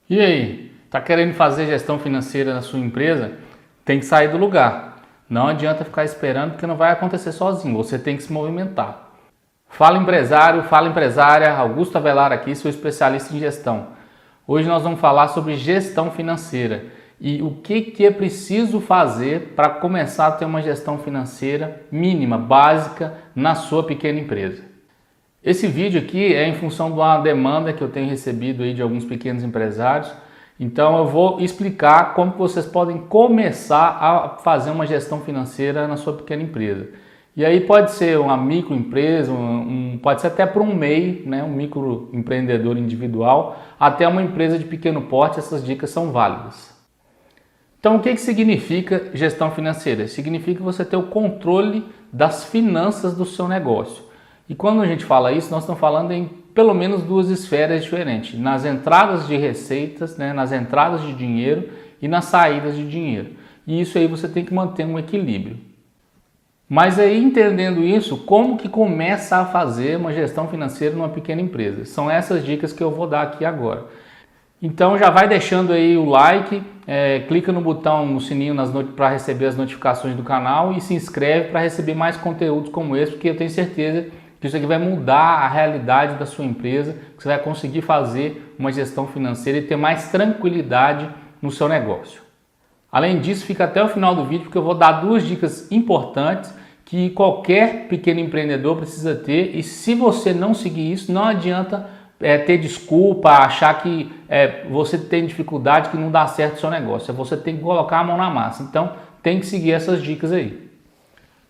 E aí, está querendo fazer gestão financeira na sua empresa? Tem que sair do lugar. Não adianta ficar esperando porque não vai acontecer sozinho, você tem que se movimentar. Fala empresário, fala empresária, Augusto Avelar aqui, sou especialista em gestão. Hoje nós vamos falar sobre gestão financeira e o que é preciso fazer para começar a ter uma gestão financeira mínima, básica na sua pequena empresa. Esse vídeo aqui é em função de uma demanda que eu tenho recebido aí de alguns pequenos empresários. Então eu vou explicar como que vocês podem começar a fazer uma gestão financeira na sua pequena empresa. E aí pode ser uma microempresa, pode ser até para um MEI, né, um microempreendedor individual, até uma empresa de pequeno porte, essas dicas são válidas. Então o que significa gestão financeira? Significa você ter o controle das finanças do seu negócio. E quando a gente fala isso, nós estamos falando em pelo menos duas esferas diferentes. Nas entradas de receitas, né, nas entradas de dinheiro e nas saídas de dinheiro. E isso aí você tem que manter um equilíbrio. Mas aí, entendendo isso, como que começa a fazer uma gestão financeira numa pequena empresa? São essas dicas que eu vou dar aqui agora. Então já vai deixando aí o like, clica no botão, no sininho para receber as notificações do canal e se inscreve para receber mais conteúdos como esse, porque eu tenho certeza que isso aqui vai mudar a realidade da sua empresa, que você vai conseguir fazer uma gestão financeira e ter mais tranquilidade no seu negócio. Além disso, fica até o final do vídeo, porque eu vou dar duas dicas importantes que qualquer pequeno empreendedor precisa ter, e se você não seguir isso, não adianta ter desculpa, achar que você tem dificuldade, que não dá certo o seu negócio. Você tem que colocar a mão na massa. Então, tem que seguir essas dicas aí.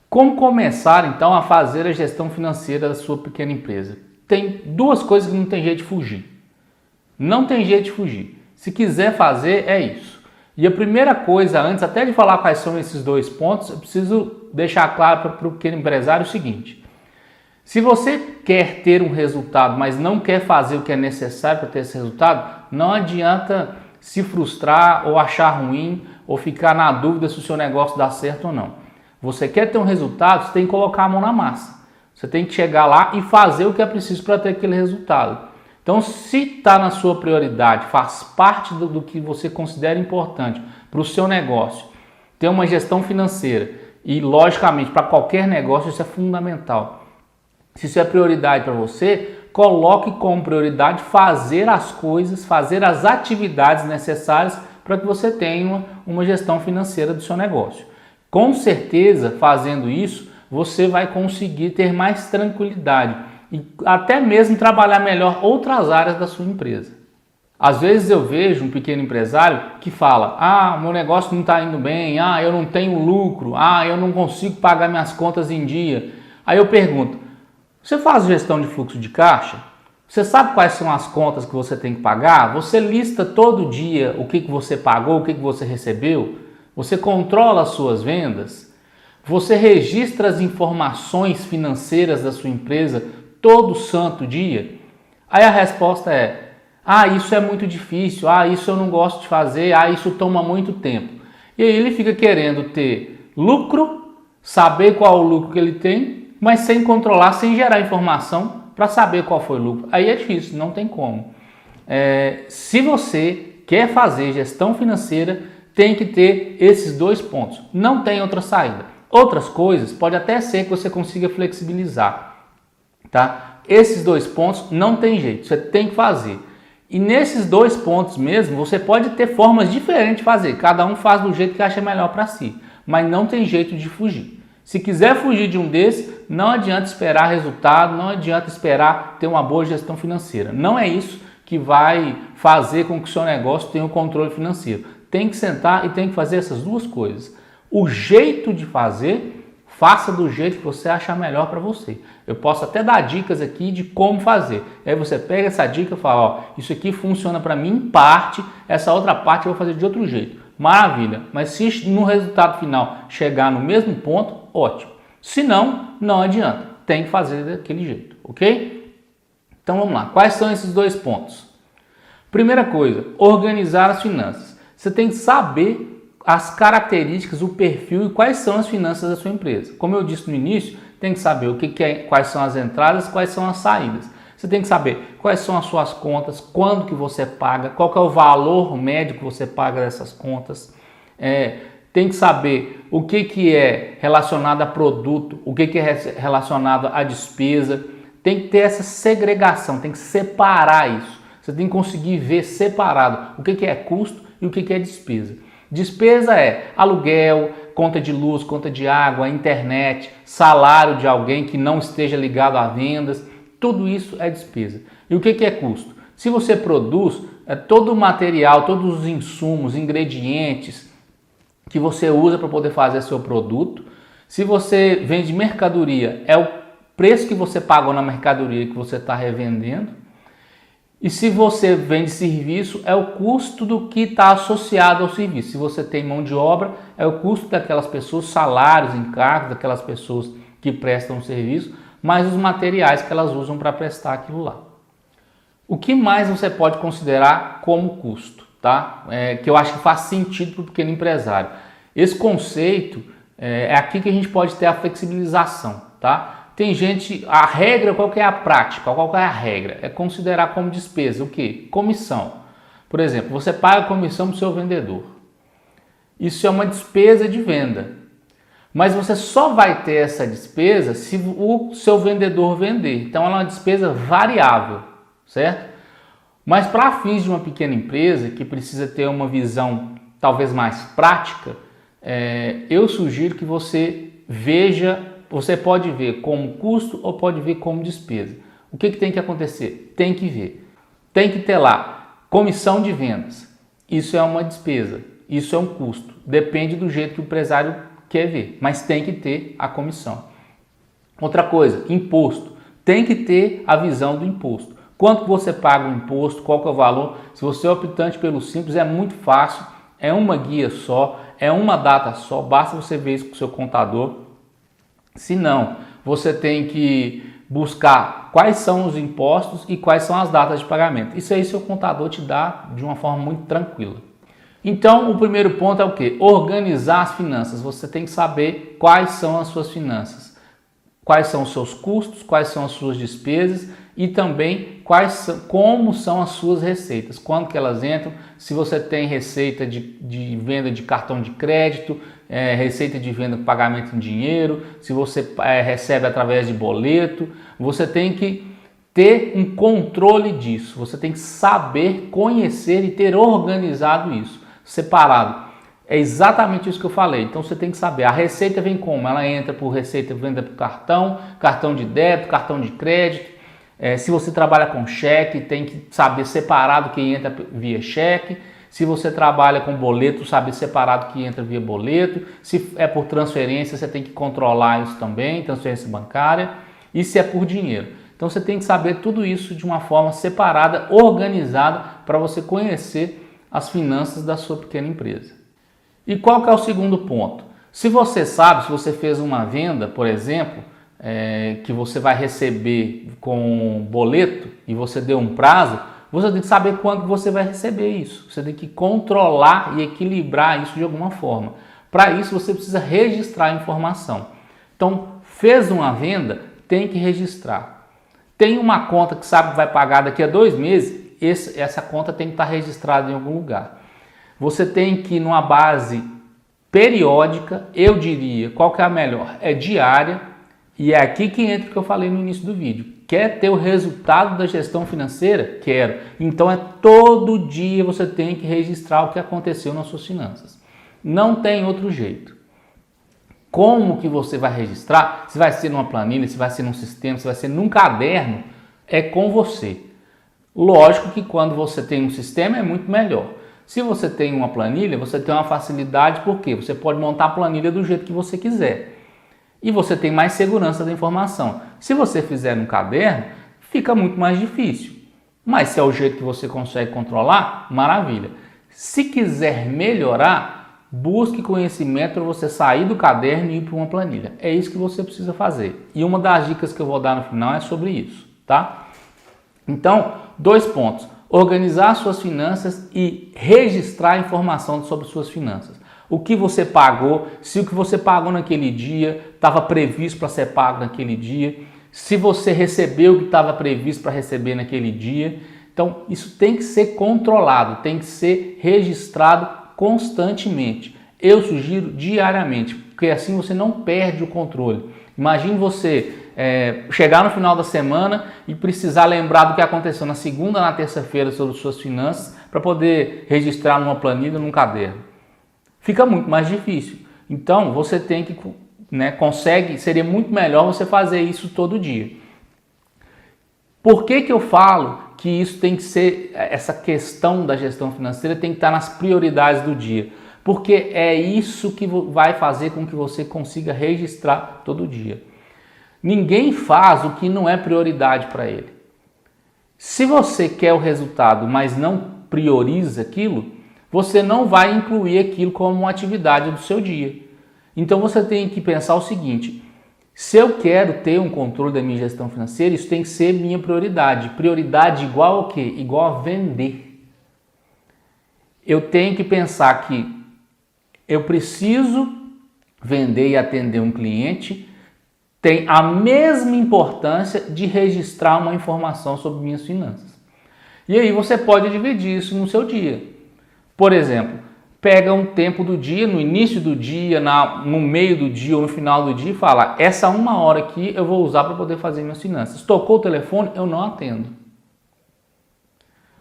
Como começar então a fazer a gestão financeira da sua pequena empresa? Tem duas coisas que não tem jeito de fugir. Não tem jeito de fugir. Se quiser fazer, é isso. E a primeira coisa, antes até de falar quais são esses dois pontos, eu preciso deixar claro para o pequeno empresário o seguinte. Se você quer ter um resultado, mas não quer fazer o que é necessário para ter esse resultado, não adianta se frustrar ou achar ruim ou ficar na dúvida se o seu negócio dá certo ou não. Você quer ter um resultado, você tem que colocar a mão na massa. Você tem que chegar lá e fazer o que é preciso para ter aquele resultado. Então, se está na sua prioridade, faz parte do que você considera importante para o seu negócio, ter uma gestão financeira e, logicamente, para qualquer negócio isso é fundamental. Se isso é prioridade para você, coloque como prioridade fazer as coisas, fazer as atividades necessárias para que você tenha uma gestão financeira do seu negócio. Com certeza, fazendo isso, você vai conseguir ter mais tranquilidade e até mesmo trabalhar melhor outras áreas da sua empresa. Às vezes eu vejo um pequeno empresário que fala: meu negócio não está indo bem, eu não tenho lucro, eu não consigo pagar minhas contas em dia. Aí eu pergunto: você faz gestão de fluxo de caixa? Você sabe quais são as contas que você tem que pagar? Você lista todo dia o que você pagou, o que você recebeu? Você controla as suas vendas? Você registra as informações financeiras da sua empresa todo santo dia? Aí a resposta é: isso é muito difícil, isso eu não gosto de fazer, isso toma muito tempo. E aí ele fica querendo ter lucro, saber qual o lucro que ele tem, mas sem controlar, sem gerar informação para saber qual foi o lucro. Aí é difícil, não tem como. Se você quer fazer gestão financeira, tem que ter esses dois pontos. Não tem outra saída. Outras coisas pode até ser que você consiga flexibilizar, tá? Esses dois pontos não tem jeito, você tem que fazer. E nesses dois pontos mesmo, você pode ter formas diferentes de fazer. Cada um faz do jeito que acha melhor para si, mas não tem jeito de fugir. Se quiser fugir de um desses, não adianta esperar resultado, não adianta esperar ter uma boa gestão financeira. Não é isso que vai fazer com que o seu negócio tenha um controle financeiro. Tem que sentar e tem que fazer essas duas coisas. O jeito de fazer, faça do jeito que você achar melhor para você. Eu posso até dar dicas aqui de como fazer. Aí você pega essa dica e fala: isso aqui funciona para mim em parte, essa outra parte eu vou fazer de outro jeito. Maravilha, mas se no resultado final chegar no mesmo ponto, ótimo. Se não, não adianta. Tem que fazer daquele jeito, ok? Então vamos lá. Quais são esses dois pontos? Primeira coisa, organizar as finanças. Você tem que saber as características, o perfil e quais são as finanças da sua empresa. Como eu disse no início, tem que saber quais são as entradas, quais são as saídas. Você tem que saber quais são as suas contas, quando que você paga, qual que é o valor médio que você paga dessas contas. Tem que saber o que é relacionado a produto, o que é relacionado à despesa. Tem que ter essa segregação, tem que separar isso. Você tem que conseguir ver separado o que é custo e o que é despesa. Despesa é aluguel, conta de luz, conta de água, internet, salário de alguém que não esteja ligado a vendas. Tudo isso é despesa. E o que é custo? Se você produz, todo o material, todos os insumos, ingredientes que você usa para poder fazer seu produto. Se você vende mercadoria, é o preço que você pagou na mercadoria que você está revendendo. E se você vende serviço, é o custo do que está associado ao serviço. Se você tem mão de obra, é o custo daquelas pessoas, salários, encargos daquelas pessoas que prestam o serviço, mais os materiais que elas usam para prestar aquilo lá. O que mais você pode considerar como custo, tá? Que eu acho que faz sentido para o pequeno empresário. Esse conceito é aqui que a gente pode ter a flexibilização, tá? Tem gente, a regra, qual que é a prática? Qual que é a regra? É considerar como despesa o quê? Comissão. Por exemplo, você paga comissão para o seu vendedor. Isso é uma despesa de venda. Mas você só vai ter essa despesa se o seu vendedor vender. Então ela é uma despesa variável, certo? Mas para fins de uma pequena empresa que precisa ter uma visão talvez mais prática, eu sugiro que você veja. Você pode ver como custo ou pode ver como despesa. O que tem que acontecer? Tem que ver. Tem que ter lá comissão de vendas. Isso é uma despesa. Isso é um custo. Depende do jeito que o empresário quer ver. Mas tem que ter a comissão. Outra coisa, imposto. Tem que ter a visão do imposto. Quanto você paga o imposto? Qual que é o valor? Se você é optante pelo Simples, é muito fácil. É uma guia só. É uma data só. Basta você ver isso com o seu contador. Se não, você tem que buscar quais são os impostos e quais são as datas de pagamento. Isso aí seu contador te dá de uma forma muito tranquila. Então, o primeiro ponto é o quê? Organizar as finanças. Você tem que saber quais são as suas finanças, quais são os seus custos, quais são as suas despesas e também como são as suas receitas, quando que elas entram, se você tem receita de venda de cartão de crédito, receita de venda com pagamento em dinheiro, se você recebe através de boleto, você tem que ter um controle disso, você tem que saber, conhecer e ter organizado isso, separado. É exatamente isso que eu falei. Então você tem que saber, a receita vem como? Ela entra por receita, venda por cartão de débito, cartão de crédito. Se você trabalha com cheque, tem que saber separado que entra via cheque. Se você trabalha com boleto, saber separado que entra via boleto. Se é por transferência, você tem que controlar isso também, transferência bancária. E se é por dinheiro. Então você tem que saber tudo isso de uma forma separada, organizada, para você conhecer as finanças da sua pequena empresa. E qual que é o segundo ponto? Se você sabe, se você fez uma venda, por exemplo, que você vai receber com boleto e você deu um prazo, você tem que saber quando você vai receber isso. Você tem que controlar e equilibrar isso de alguma forma. Para isso você precisa registrar a informação. Então, fez uma venda, tem que registrar. Tem uma conta que sabe que vai pagar daqui a 2 meses, essa conta tem que estar registrada em algum lugar. Você tem que ir numa base periódica, eu diria, qual que é a melhor? É diária. E é aqui que entra o que eu falei no início do vídeo. Quer ter o resultado da gestão financeira? Quero. Então todo dia você tem que registrar o que aconteceu nas suas finanças. Não tem outro jeito. Como que você vai registrar? Se vai ser numa planilha, se vai ser num sistema, se vai ser num caderno, é com você. Lógico que quando você tem um sistema é muito melhor. Se você tem uma planilha, você tem uma facilidade, porque você pode montar a planilha do jeito que você quiser. E você tem mais segurança da informação. Se você fizer no caderno, fica muito mais difícil. Mas se é o jeito que você consegue controlar, maravilha. Se quiser melhorar, busque conhecimento para você sair do caderno e ir para uma planilha. É isso que você precisa fazer. E uma das dicas que eu vou dar no final é sobre isso, tá? Então, 2 pontos. Organizar suas finanças e registrar a informação sobre suas finanças. O que você pagou, se o que você pagou naquele dia estava previsto para ser pago naquele dia, se você recebeu o que estava previsto para receber naquele dia. Então, isso tem que ser controlado, tem que ser registrado constantemente. Eu sugiro diariamente, porque assim você não perde o controle. Imagine você chegar no final da semana e precisar lembrar do que aconteceu na segunda, na terça-feira sobre suas finanças para poder registrar numa planilha, num caderno. Fica muito mais difícil. Então, você tem que, seria muito melhor você fazer isso todo dia. Por que eu falo que isso tem que ser, essa questão da gestão financeira tem que estar nas prioridades do dia? Porque é isso que vai fazer com que você consiga registrar todo dia. Ninguém faz o que não é prioridade para ele. Se você quer o resultado, mas não prioriza aquilo, você não vai incluir aquilo como uma atividade do seu dia. Então você tem que pensar o seguinte: se eu quero ter um controle da minha gestão financeira, isso tem que ser minha prioridade. Prioridade igual ao quê? Igual a vender. Eu tenho que pensar que eu preciso vender e atender um cliente, tem a mesma importância de registrar uma informação sobre minhas finanças. E aí você pode dividir isso no seu dia. Por exemplo, pega um tempo do dia, no início do dia, no meio do dia ou no final do dia e fala: essa 1 hora aqui eu vou usar para poder fazer minhas finanças. Tocou o telefone, eu não atendo.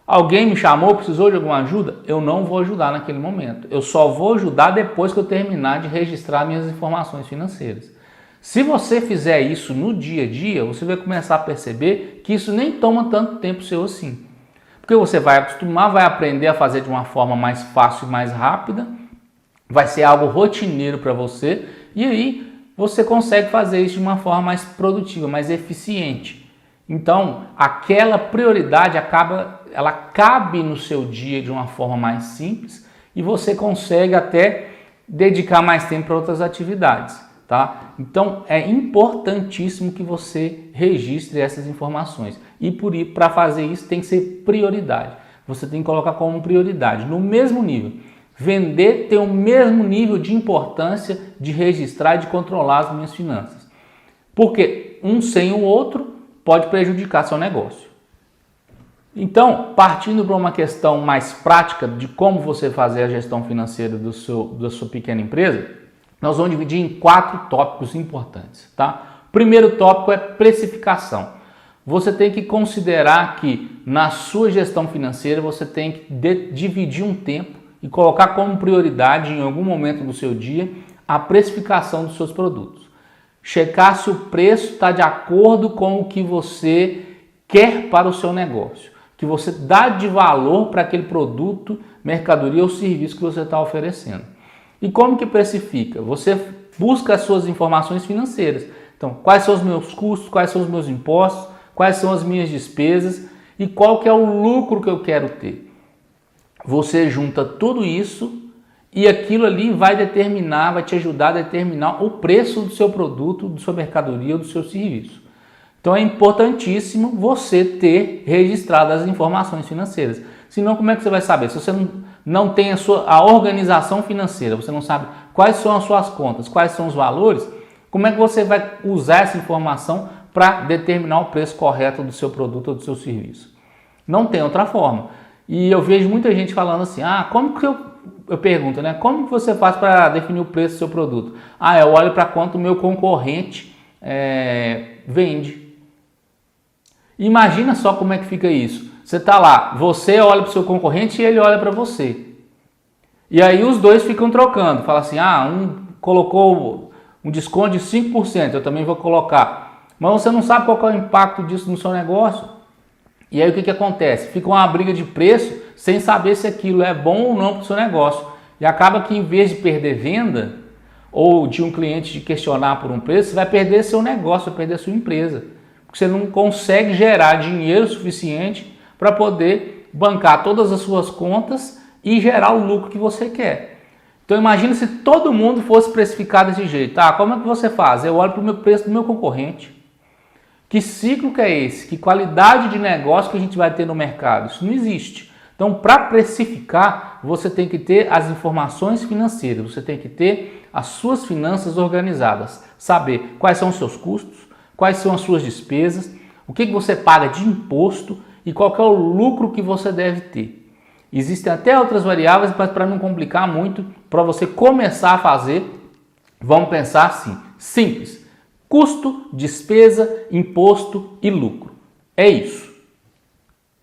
Alguém me chamou, precisou de alguma ajuda? Eu não vou ajudar naquele momento. Eu só vou ajudar depois que eu terminar de registrar minhas informações financeiras. Se você fizer isso no dia a dia, você vai começar a perceber que isso nem toma tanto tempo seu assim. Porque você vai acostumar, vai aprender a fazer de uma forma mais fácil e mais rápida, vai ser algo rotineiro para você, e aí você consegue fazer isso de uma forma mais produtiva, mais eficiente. Então, aquela prioridade ela cabe no seu dia de uma forma mais simples e você consegue até dedicar mais tempo para outras atividades, tá? Então, é importantíssimo que você registre essas informações. E para fazer isso tem que ser prioridade. Você tem que colocar como prioridade, no mesmo nível. Vender tem o mesmo nível de importância de registrar e de controlar as minhas finanças. Porque um sem o outro pode prejudicar seu negócio. Então, partindo para uma questão mais prática de como você fazer a gestão financeira da sua pequena empresa, nós vamos dividir em 4 tópicos importantes, tá? O primeiro tópico é precificação. Você tem que considerar que na sua gestão financeira você tem que dividir um tempo e colocar como prioridade em algum momento do seu dia a precificação dos seus produtos. Checar se o preço está de acordo com o que você quer para o seu negócio, que você dá de valor para aquele produto, mercadoria ou serviço que você está oferecendo. E como que precifica? Você busca as suas informações financeiras. Então, quais são os meus custos, quais são os meus impostos, quais são as minhas despesas e qual que é o lucro que eu quero ter. Você junta tudo isso e aquilo ali vai te ajudar a determinar o preço do seu produto, da sua mercadoria ou do seu serviço. Então é importantíssimo você ter registrado as informações financeiras. Senão, como é que você vai saber? Se você não tem a organização financeira, você não sabe quais são as suas contas, quais são os valores, como é que você vai usar essa informação para determinar o preço correto do seu produto ou do seu serviço? Não tem outra forma. E eu vejo muita gente falando assim: como que eu pergunto, né? Como que você faz para definir o preço do seu produto? Eu olho para quanto o meu concorrente vende. Imagina só como é que fica isso. Você está lá, você olha para o seu concorrente e ele olha para você. E aí os dois ficam trocando. Fala assim: um colocou um desconto de 5%, eu também vou colocar. Mas você não sabe qual é o impacto disso no seu negócio. E aí o que acontece? Fica uma briga de preço sem saber se aquilo é bom ou não para o seu negócio. E acaba que em vez de perder venda ou de um cliente te questionar por um preço, você vai perder seu negócio, vai perder sua empresa. Porque você não consegue gerar dinheiro suficiente para poder bancar todas as suas contas e gerar o lucro que você quer. Então imagina se todo mundo fosse precificar desse jeito. Como é que você faz? Eu olho para o meu preço do meu concorrente. Que ciclo que é esse? Que qualidade de negócio que a gente vai ter no mercado? Isso não existe. Então, para precificar, você tem que ter as informações financeiras, você tem que ter as suas finanças organizadas, saber quais são os seus custos, quais são as suas despesas, o que você paga de imposto e qual que é o lucro que você deve ter. Existem até outras variáveis, mas para não complicar muito, para você começar a fazer, vamos pensar assim, simples. Custo, despesa, imposto e lucro. É isso.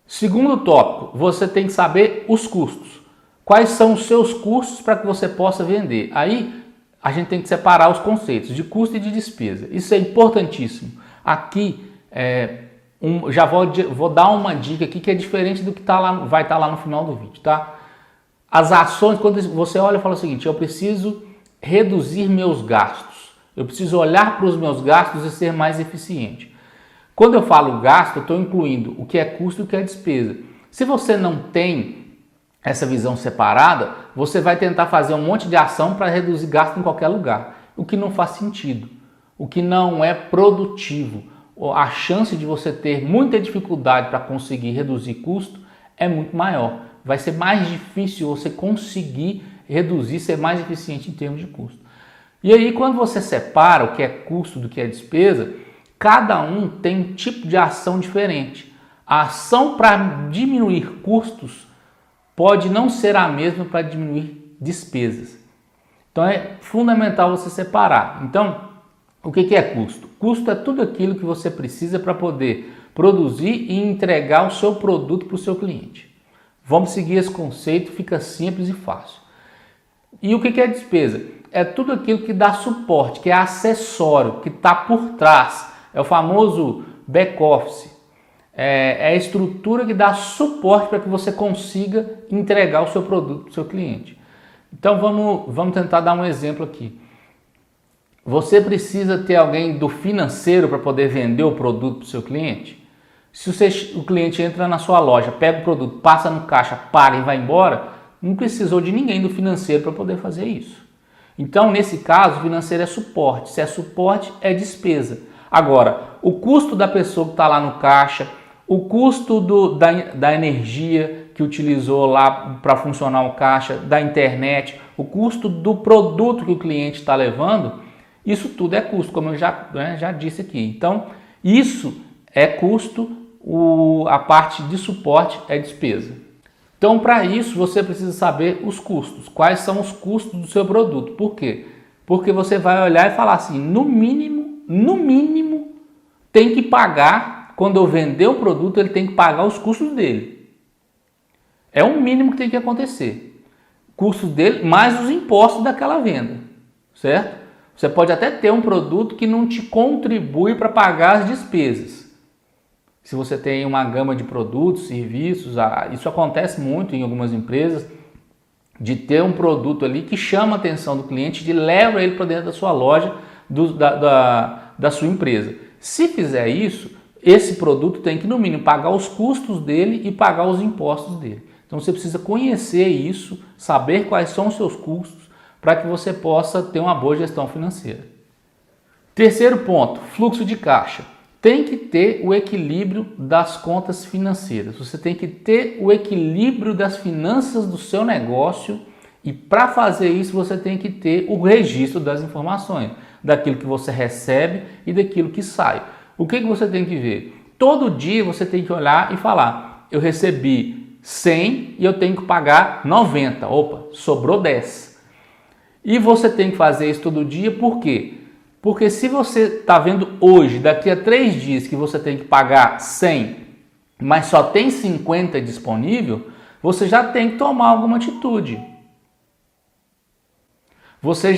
Segundo tópico, você tem que saber os custos. Quais são os seus custos para que você possa vender? Aí a gente tem que separar os conceitos de custo e de despesa. Isso é importantíssimo. Aqui já vou dar uma dica aqui que é diferente do que vai estar lá no final do vídeo, tá? As ações, quando você olha e fala o seguinte, eu preciso reduzir meus gastos. Eu preciso olhar para os meus gastos e ser mais eficiente. Quando eu falo gasto, eu estou incluindo o que é custo e o que é despesa. Se você não tem essa visão separada, você vai tentar fazer um monte de ação para reduzir gasto em qualquer lugar, o que não faz sentido, o que não é produtivo. A chance de você ter muita dificuldade para conseguir reduzir custo é muito maior. Vai ser mais difícil você conseguir reduzir, ser mais eficiente em termos de custo. E aí, quando você separa o que é custo do que é despesa, cada um tem um tipo de ação diferente. A ação para diminuir custos pode não ser a mesma para diminuir despesas. Então é fundamental você separar. Então, o que é custo? Custo é tudo aquilo que você precisa para poder produzir e entregar o seu produto para o seu cliente. Vamos seguir esse conceito, fica simples e fácil. E o que é despesa? É tudo aquilo que dá suporte, que é acessório, que está por trás. É o famoso back-office. É a estrutura que dá suporte para que você consiga entregar o seu produto para o seu cliente. Então vamos tentar dar um exemplo aqui. Você precisa ter alguém do financeiro para poder vender o produto para o seu cliente? Se o cliente entra na sua loja, pega o produto, passa no caixa, paga e vai embora, não precisou de ninguém do financeiro para poder fazer isso. Então, nesse caso, o financeiro é suporte. Se é suporte, é despesa. Agora, o custo da pessoa que está lá no caixa, o custo da energia que utilizou lá para funcionar o caixa, da internet, o custo do produto que o cliente está levando, isso tudo é custo, como eu já disse aqui. Então, isso é custo, a parte de suporte é despesa. Então, para isso, você precisa saber os custos. Quais são os custos do seu produto? Por quê? Porque você vai olhar e falar assim, no mínimo, tem que pagar. Quando eu vender o produto, ele tem que pagar os custos dele. É o mínimo que tem que acontecer. Custos dele mais os impostos daquela venda, certo? Você pode até ter um produto que não te contribui para pagar as despesas. Se você tem uma gama de produtos, serviços, isso acontece muito em algumas empresas, de ter um produto ali que chama a atenção do cliente, de leva ele para dentro da sua loja, da sua empresa. Se fizer isso, esse produto tem que, no mínimo, pagar os custos dele e pagar os impostos dele. Então, você precisa conhecer isso, saber quais são os seus custos, para que você possa ter uma boa gestão financeira. Terceiro ponto, fluxo de caixa. Tem que ter o equilíbrio das contas financeiras. Você tem que ter o equilíbrio das finanças do seu negócio e, para fazer isso, você tem que ter o registro das informações, daquilo que você recebe e daquilo que sai. O que você tem que ver? Todo dia você tem que olhar e falar, eu recebi 100 e eu tenho que pagar 90. Opa, sobrou 10. E você tem que fazer isso todo dia, por quê? Porque se você está vendo hoje, daqui a 3 dias, que você tem que pagar 100, mas só tem 50 disponível, você já tem que tomar alguma atitude. Você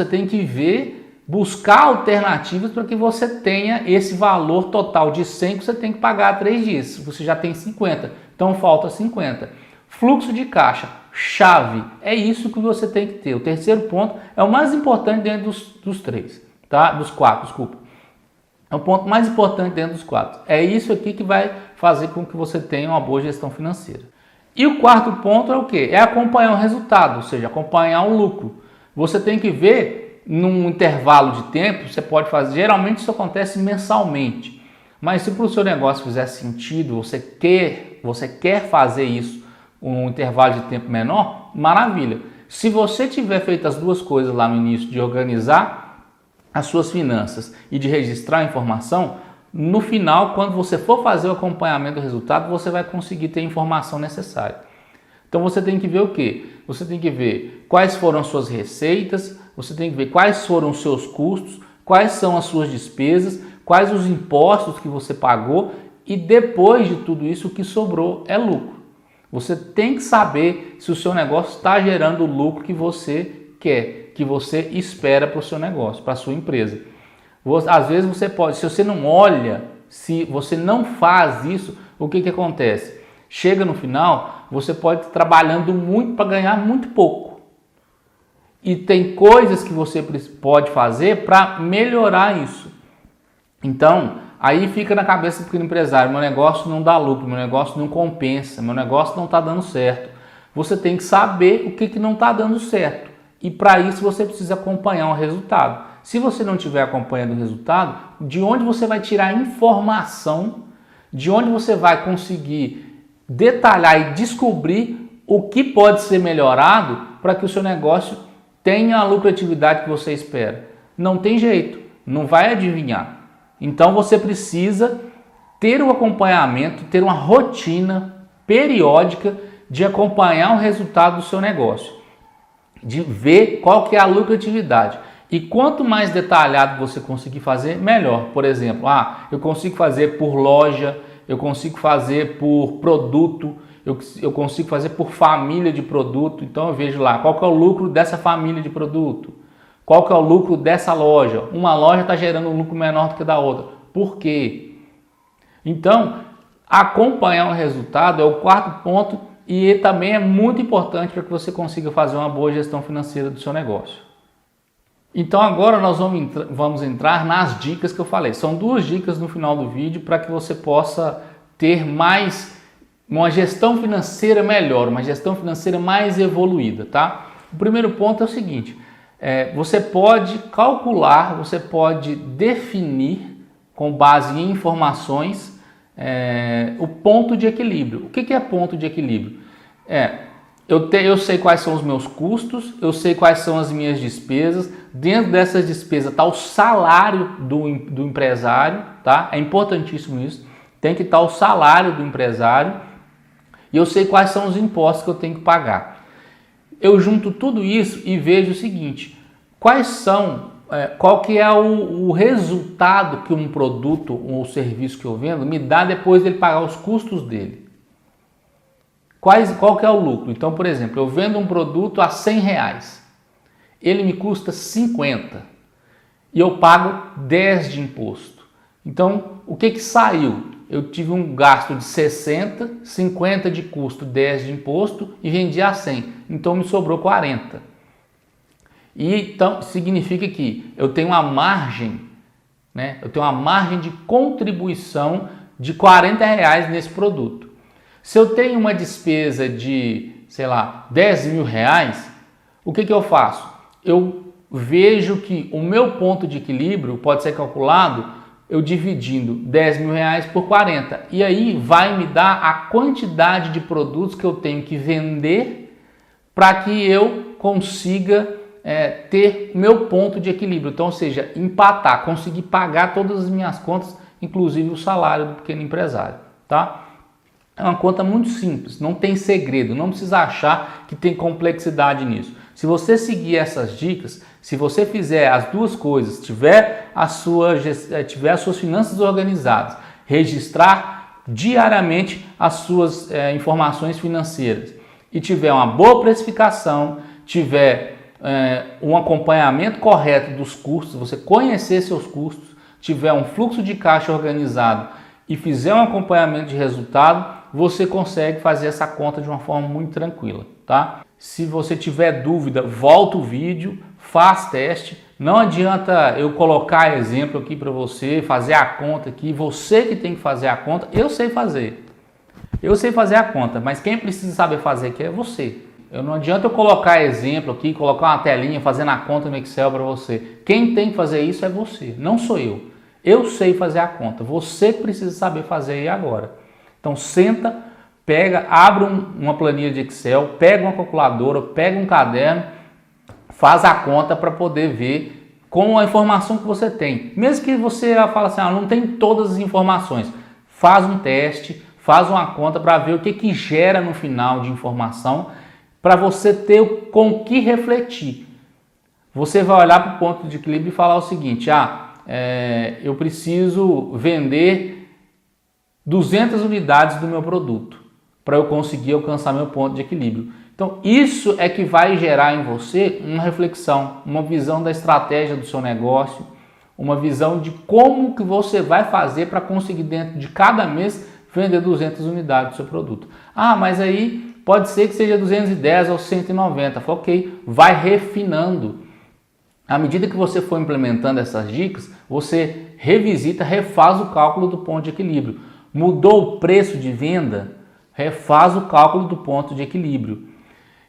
tem que ver, buscar alternativas para que você tenha esse valor total de 100 que você tem que pagar a 3 dias. Você já tem 50, então falta 50. Fluxo de caixa, chave, é isso que você tem que ter. O terceiro ponto é o mais importante dentro dos 4, desculpa. É o ponto mais importante dentro dos 4. É isso aqui que vai fazer com que você tenha uma boa gestão financeira. E o quarto ponto é o quê? É acompanhar o resultado, ou seja, acompanhar o lucro. Você tem que ver num intervalo de tempo, você pode fazer, geralmente isso acontece mensalmente. Mas se para o seu negócio fizer sentido, você quer fazer isso um intervalo de tempo menor, maravilha. Se você tiver feito as duas coisas lá no início, de organizar as suas finanças e de registrar a informação, no final, quando você for fazer o acompanhamento do resultado, você vai conseguir ter a informação necessária. Então você tem que ver o quê? Você tem que ver quais foram as suas receitas, você tem que ver quais foram os seus custos, quais são as suas despesas, quais os impostos que você pagou e depois de tudo isso o que sobrou é lucro. Você tem que saber se o seu negócio está gerando o lucro que você quer, que você espera para o seu negócio, para a sua empresa. Às vezes você pode, se você não olha, se você não faz isso, o que acontece? Chega no final, você pode estar trabalhando muito para ganhar muito pouco. E tem coisas que você pode fazer para melhorar isso. Então, aí fica na cabeça do pequeno empresário, meu negócio não dá lucro, meu negócio não compensa, meu negócio não está dando certo. Você tem que saber o que não está dando certo. E para isso você precisa acompanhar o resultado. Se você não estiver acompanhando o resultado, de onde você vai tirar informação, de onde você vai conseguir detalhar e descobrir o que pode ser melhorado para que o seu negócio tenha a lucratividade que você espera. Não tem jeito, não vai adivinhar. Então você precisa ter um acompanhamento, ter uma rotina periódica de acompanhar o resultado do seu negócio, de ver qual que é a lucratividade. E quanto mais detalhado você conseguir fazer, melhor. Por exemplo, eu consigo fazer por loja, eu consigo fazer por produto, eu consigo fazer por família de produto. Então eu vejo lá qual que é o lucro dessa família de produto, qual que é o lucro dessa loja. Uma loja está gerando um lucro menor do que da outra. Por quê? Então, acompanhar o resultado é o quarto ponto e também é muito importante para que você consiga fazer uma boa gestão financeira do seu negócio. Então agora nós vamos entrar nas dicas que eu falei. São 2 dicas no final do vídeo para que você possa ter uma gestão financeira melhor, uma gestão financeira mais evoluída, tá? O primeiro ponto é o seguinte, você pode calcular, você pode definir com base em informações o ponto de equilíbrio. O que é ponto de equilíbrio? Eu sei quais são os meus custos, eu sei quais são as minhas despesas. Dentro dessas despesas está o salário do empresário, tá? É importantíssimo isso. Tem que estar o salário do empresário e eu sei quais são os impostos que eu tenho que pagar. Eu junto tudo isso e vejo o seguinte, qual que é o resultado que um produto ou serviço que eu vendo me dá depois dele pagar os custos dele. Qual que é o lucro? Então, por exemplo, eu vendo um produto a R$100, ele me custa 50 e eu pago 10 de imposto. Então, o que saiu? Eu tive um gasto de 60, 50 de custo, 10 de imposto e vendi a 100. Então, me sobrou 40. E então, significa que eu tenho uma margem, né? Eu tenho uma margem de contribuição de R$40 nesse produto. Se eu tenho uma despesa de, sei lá, R$10.000, o que eu faço? Eu vejo que o meu ponto de equilíbrio pode ser calculado eu dividindo R$10.000 por 40. E aí vai me dar a quantidade de produtos que eu tenho que vender para que eu consiga ter meu ponto de equilíbrio. Então, ou seja, empatar, conseguir pagar todas as minhas contas, inclusive o salário do pequeno empresário, tá? É uma conta muito simples, não tem segredo, não precisa achar que tem complexidade nisso. Se você seguir essas dicas, se você fizer as 2 coisas, tiver as suas finanças organizadas, registrar diariamente as suas informações financeiras e tiver uma boa precificação, tiver um acompanhamento correto dos custos, você conhecer seus custos, tiver um fluxo de caixa organizado e fizer um acompanhamento de resultado, você consegue fazer essa conta de uma forma muito tranquila, tá? Se você tiver dúvida, volta o vídeo, faz teste. Não adianta eu colocar exemplo aqui para você, fazer a conta aqui, você que tem que fazer a conta. Eu sei fazer. Eu sei fazer a conta, mas quem precisa saber fazer aqui é você. Não adianta eu colocar exemplo aqui, colocar uma telinha fazendo a conta no Excel para você. Quem tem que fazer isso é você, não sou eu. Eu sei fazer a conta, você precisa saber fazer aí agora. Então senta, abre uma planilha de Excel, pega uma calculadora, pega um caderno, faz a conta para poder ver com a informação que você tem. Mesmo que você fale assim, não tem todas as informações, faz um teste, faz uma conta para ver o que gera no final de informação, para você ter com o que refletir. Você vai olhar para o ponto de equilíbrio e falar o seguinte, eu preciso vender 200 unidades do meu produto para eu conseguir alcançar meu ponto de equilíbrio. Então, isso é que vai gerar em você uma reflexão, uma visão da estratégia do seu negócio, uma visão de como que você vai fazer para conseguir dentro de cada mês vender 200 unidades do seu produto. Mas aí pode ser que seja 210 ou 190. Ok, vai refinando. À medida que você for implementando essas dicas, você revisita, refaz o cálculo do ponto de equilíbrio. Mudou o preço de venda? Refaz o cálculo do ponto de equilíbrio.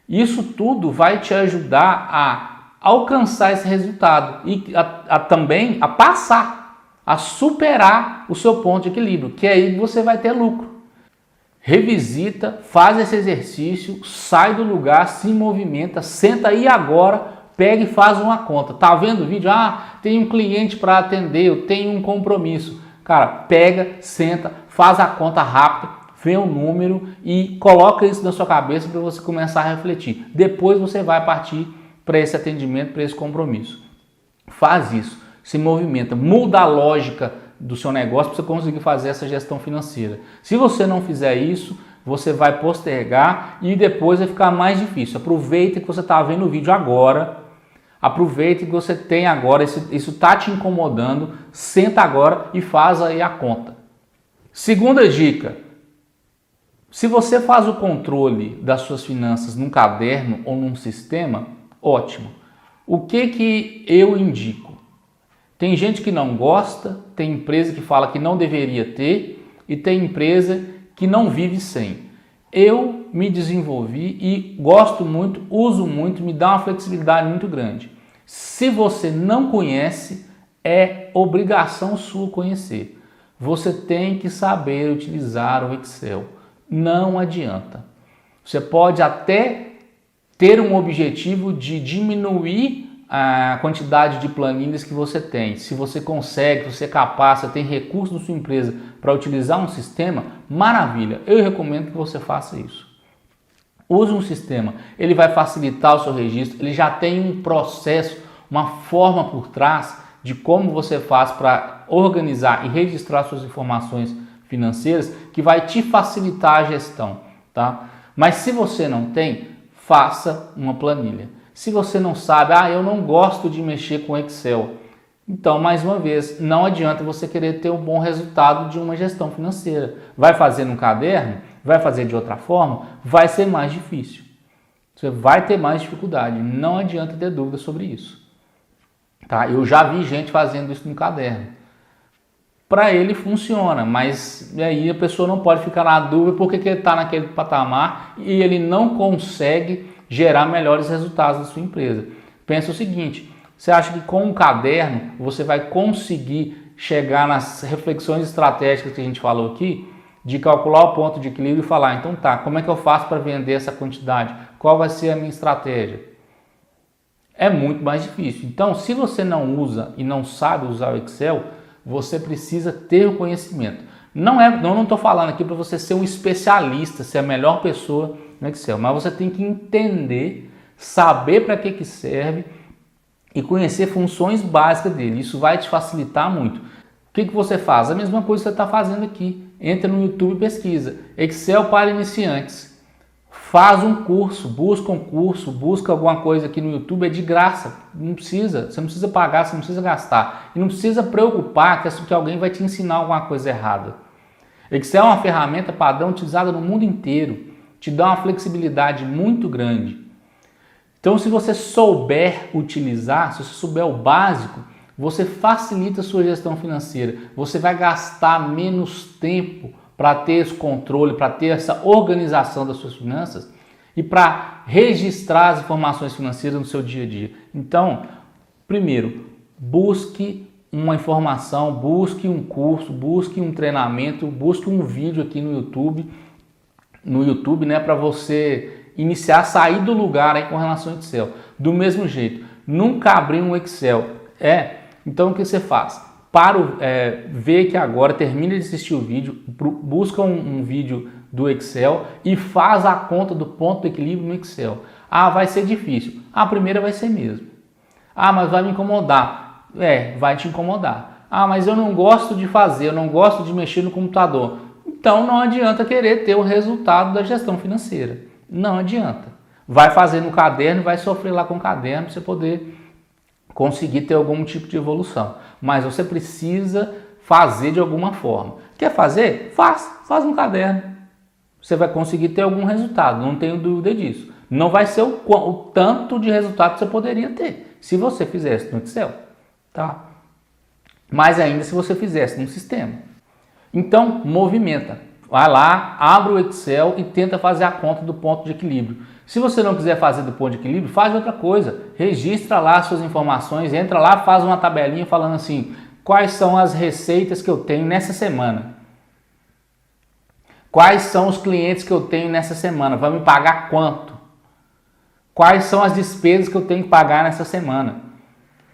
Isso tudo vai te ajudar a alcançar esse resultado e também a passar, a superar o seu ponto de equilíbrio, que aí você vai ter lucro. Revisita, faz esse exercício, sai do lugar, se movimenta, senta aí agora, pega e faz uma conta. Tá vendo o vídeo? Tem um cliente para atender, eu tenho um compromisso. Cara, pega, senta, faz a conta rápida, vê o número e coloca isso na sua cabeça para você começar a refletir. Depois você vai partir para esse atendimento, para esse compromisso. Faz isso, se movimenta, muda a lógica do seu negócio para você conseguir fazer essa gestão financeira. Se você não fizer isso, você vai postergar e depois vai ficar mais difícil. Aproveita que você está vendo o vídeo agora, aproveita que você tem agora, isso está te incomodando, senta agora e faz aí a conta. Segunda dica. Se você faz o controle das suas finanças num caderno ou num sistema, ótimo. O que eu indico? Tem gente que não gosta, tem empresa que fala que não deveria ter e tem empresa que não vive sem. Eu me desenvolvi e gosto muito, uso muito, me dá uma flexibilidade muito grande. Se você não conhece, é obrigação sua conhecer. Você tem que saber utilizar o Excel. Não adianta. Você pode até ter um objetivo de diminuir a quantidade de planilhas que você tem. Se você consegue, se você é capaz, você tem recursos na sua empresa para utilizar um sistema, maravilha. Eu recomendo que você faça isso. Use um sistema, ele vai facilitar o seu registro, ele já tem um processo, uma forma por trás de como você faz para organizar e registrar suas informações financeiras que vai te facilitar a gestão, tá? Mas se você não tem, faça uma planilha. Se você não sabe, eu não gosto de mexer com Excel, então, mais uma vez, não adianta você querer ter um bom resultado de uma gestão financeira. Vai fazer no caderno? Vai fazer de outra forma? Vai ser mais difícil. Você vai ter mais dificuldade, não adianta ter dúvida sobre isso. Tá? Eu já vi gente fazendo isso no caderno. Para ele funciona, mas aí a pessoa não pode ficar na dúvida porque ele está naquele patamar e ele não consegue gerar melhores resultados da sua empresa. Pensa o seguinte, você acha que com um caderno você vai conseguir chegar nas reflexões estratégicas que a gente falou aqui, de calcular o ponto de equilíbrio e falar, então tá, como é que eu faço para vender essa quantidade? Qual vai ser a minha estratégia? É muito mais difícil. Então, se você não usa e não sabe usar o Excel, você precisa ter o conhecimento. Não estou falando aqui para você ser um especialista, ser a melhor pessoa no Excel, mas você tem que entender, saber para que serve e conhecer funções básicas dele. Isso vai te facilitar muito. O que você faz? A mesma coisa que você está fazendo aqui. Entra no YouTube e pesquisa. Excel para iniciantes. Faz um curso, busca alguma coisa aqui no YouTube, é de graça, você não precisa pagar, você não precisa gastar. E não precisa preocupar que alguém vai te ensinar alguma coisa errada. Excel é uma ferramenta padrão utilizada no mundo inteiro, te dá uma flexibilidade muito grande. Então, se você souber utilizar, se você souber o básico, você facilita a sua gestão financeira, você vai gastar menos tempo para ter esse controle, para ter essa organização das suas finanças e para registrar as informações financeiras no seu dia a dia. Então, primeiro, busque uma informação, busque um curso, busque um treinamento, busque um vídeo aqui no YouTube, né, para você iniciar, sair do lugar aí com relação ao Excel. Do mesmo jeito, nunca abrir um Excel. Então o que você faz? Vê que agora, termina de assistir o vídeo, busca um vídeo do Excel e faz a conta do ponto de equilíbrio no Excel. Ah, vai ser difícil. A primeira vai ser mesmo. Ah, mas vai me incomodar. Vai te incomodar. Ah, mas eu não gosto de fazer, eu não gosto de mexer no computador. Então não adianta querer ter o resultado da gestão financeira. Não adianta. Vai fazer no caderno, vai sofrer lá com o caderno para você poder conseguir ter algum tipo de evolução. Mas você precisa fazer de alguma forma. Quer fazer? Faz no caderno. Você vai conseguir ter algum resultado, não tenho dúvida disso. Não vai ser o tanto de resultado que você poderia ter se você fizesse no Excel, tá? Mas ainda se você fizesse no sistema. Então, movimenta. Vai lá, abre o Excel e tenta fazer a conta do ponto de equilíbrio. Se você não quiser fazer do ponto de equilíbrio, faz outra coisa. Registra lá as suas informações, entra lá, faz uma tabelinha falando assim, quais são as receitas que eu tenho nessa semana? Quais são os clientes que eu tenho nessa semana? Vai me pagar quanto? Quais são as despesas que eu tenho que pagar nessa semana?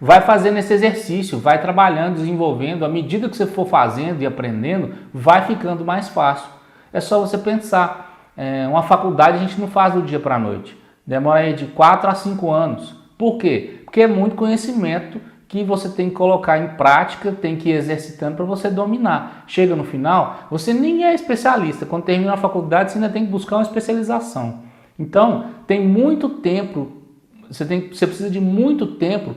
Vai fazendo esse exercício, vai trabalhando, desenvolvendo. À medida que você for fazendo e aprendendo, vai ficando mais fácil. É só você pensar. Uma faculdade a gente não faz do dia para a noite. Demora aí de 4 a 5 anos. Por quê? Porque é muito conhecimento que você tem que colocar em prática, tem que ir exercitando para você dominar. Chega no final, você nem é especialista. Quando termina a faculdade, você ainda tem que buscar uma especialização. Então, tem muito tempo, você precisa de muito tempo.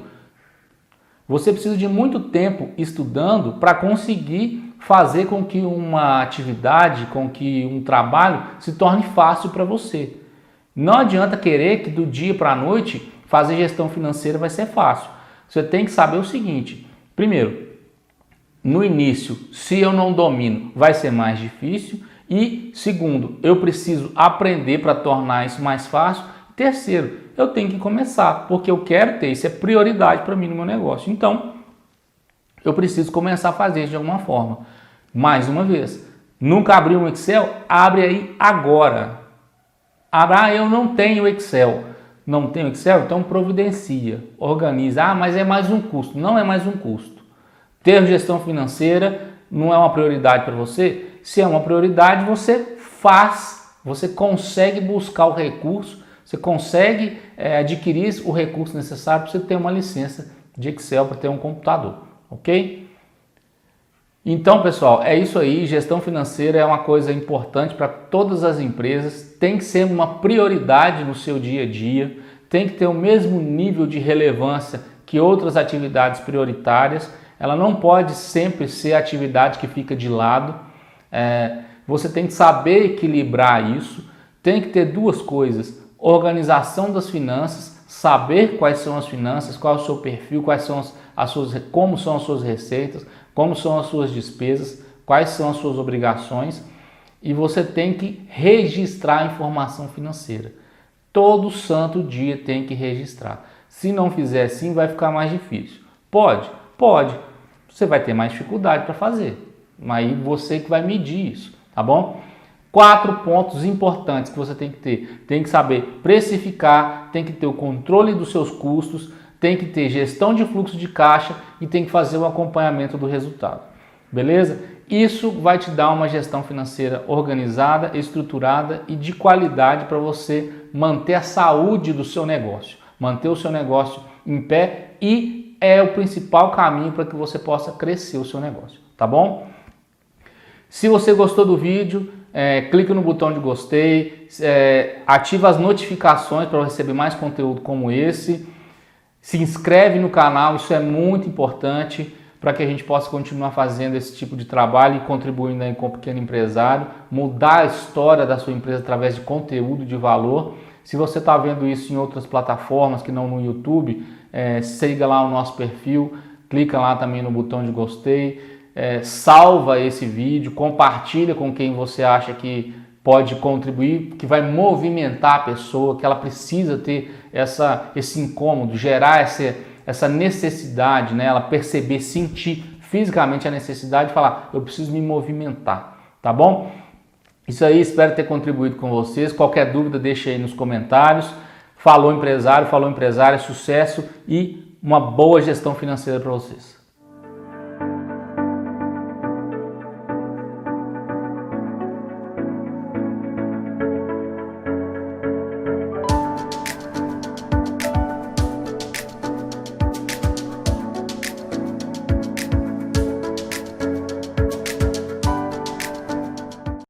Você precisa de muito tempo estudando para conseguir fazer com que uma atividade, com que um trabalho se torne fácil para você. Não adianta querer que do dia para a noite fazer gestão financeira vai ser fácil. Você tem que saber o seguinte: primeiro, no início, se eu não domino, vai ser mais difícil. E segundo, eu preciso aprender para tornar isso mais fácil. Terceiro, eu tenho que começar, porque eu quero ter, isso é prioridade para mim no meu negócio. Então, eu preciso começar a fazer isso de alguma forma. Mais uma vez, nunca abriu um Excel? Abre aí agora. Eu não tenho Excel. Não tenho Excel? Então providencia, organiza. Mas é mais um custo. Não é mais um custo. Ter gestão financeira não é uma prioridade para você? Se é uma prioridade, você faz, você consegue buscar o recurso, você consegue adquirir o recurso necessário para você ter uma licença de Excel, para ter um computador, ok? Então, pessoal, é isso aí. Gestão financeira é uma coisa importante para todas as empresas, tem que ser uma prioridade no seu dia a dia, tem que ter o mesmo nível de relevância que outras atividades prioritárias. Ela não pode sempre ser a atividade que fica de lado. Você tem que saber equilibrar isso. Tem que ter duas coisas: organização das finanças, saber quais são as finanças, qual é o seu perfil, como são as suas receitas, como são as suas despesas, quais são as suas obrigações, e você tem que registrar a informação financeira. Todo santo dia tem que registrar. Se não fizer assim, vai ficar mais difícil. Pode? Pode. Você vai ter mais dificuldade para fazer, mas aí você que vai medir isso, tá bom? 4 pontos importantes que você tem que ter. Tem que saber precificar, tem que ter o controle dos seus custos, tem que ter gestão de fluxo de caixa e tem que fazer o acompanhamento do resultado. Beleza? Isso vai te dar uma gestão financeira organizada, estruturada e de qualidade para você manter a saúde do seu negócio, manter o seu negócio em pé, e é o principal caminho para que você possa crescer o seu negócio, tá bom? Se você gostou do vídeo, clica no botão de gostei, ativa as notificações para receber mais conteúdo como esse, se inscreve no canal, isso é muito importante para que a gente possa continuar fazendo esse tipo de trabalho e contribuindo aí com o pequeno empresário, mudar a história da sua empresa através de conteúdo de valor. Se você está vendo isso em outras plataformas que não no YouTube, siga lá o nosso perfil, clica lá também no botão de gostei, salva esse vídeo, compartilha com quem você acha que pode contribuir, que vai movimentar a pessoa, que ela precisa ter esse incômodo, gerar essa necessidade, né? Ela perceber, sentir fisicamente a necessidade de falar, eu preciso me movimentar, tá bom? Isso aí, espero ter contribuído com vocês. Qualquer dúvida, deixa aí nos comentários. Falou empresário, sucesso e uma boa gestão financeira para vocês.